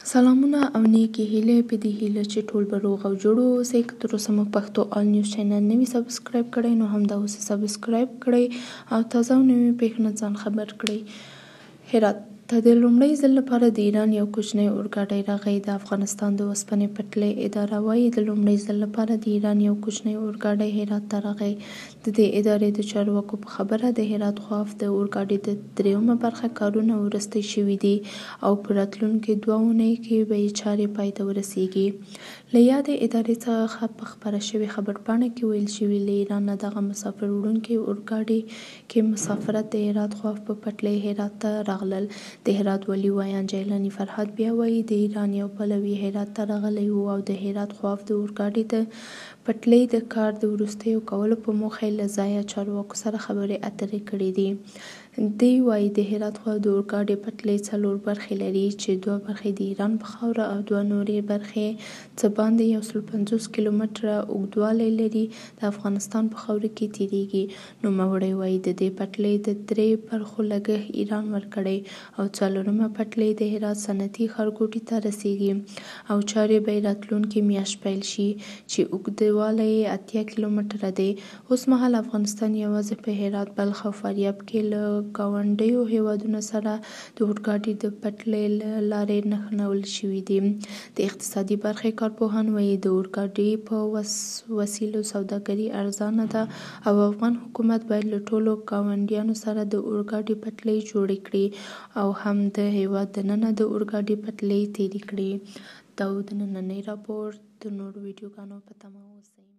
سلامونه او نیکې هیلې په دې هیله چې ټول به روغ او جوړ اوسئ. که تر اوسه موږ پښتو آل نیوز چینل نه وي سبسکرایب کړی نو همدا اوس سبسکرایب کړئ او تازه او نوې پېښو نه ځان خبر کړئ. هرات ته د لومړي ځل لپاره د ایران یو کوچنی اورګاډی راغی. د افغانستان د اوسپنې پټلۍ اداره وایي د لومړي ځل لپاره د ایران یو کوچنی اورګاډی هرات ته راغی. د دې ادارې د چارواکو په خبره د هرات خواف د اورګاډي د 3مه برخه کارونه وروستي شوي دي او په راتلونکو 2 اونیو کې به یې چارې پای ته ورسیږي. له یادې ادارې څخه په خپره شوې خبرپاڼه کې ویل شوي له ایران نه دغه مسافر وړونکي اورګاډي کې مسافرت د هرات خواف په پټلۍ هرات ته راغلل. د هرات والي ویان جیلاني فرهاد بیا وایي د ایران یو پلوی هرات ته راغلی و او د هرات خواف د اورګاډي د پټلۍ د کار د وروستیو کولو په موخه له ځایه چارواکو سره خبرې اترې کړې دي. دی وایي د هرات خواف د اورګاډي پټلۍ 4 برخې لري چې 2 برخې د ایران په خاوره او 2 نورې برخې څه باندې 150 کیلومتره اوږدوالی لري د افغانستان په خاوره کې تیریږي. نوموړی وایي د دې پټلۍ د 3 برخو لګښت ایران ورکړی او 4مه پټلۍ د هرات صنعتي ښارګوټي ته رسیږي او چارې به راتلونکې میاشت پیل شي چې اوږدوالی یې 80 کیلومتره دی. اوس مهال افغانستان یوازې په هرات، بلخ او فاریاب کې له ګاونډیو هیوادونو سره د اورګاډي د پټلۍ له لارې نښلول شوي دي. د اقتصادي برخې کارپوهان وایي د اورګاډي په وسیلو سوداګري ارزانه ده او افغان حکومت باید له ټولو ګاونډیانو سره د اورګاډي پټلۍ جوړې کړي او هم د هیواد دننه د اورګاډي پټلۍ تیرې کړي. دا و د نننۍ راپور. د نورو ویډیوګانو په تمه اوسئ.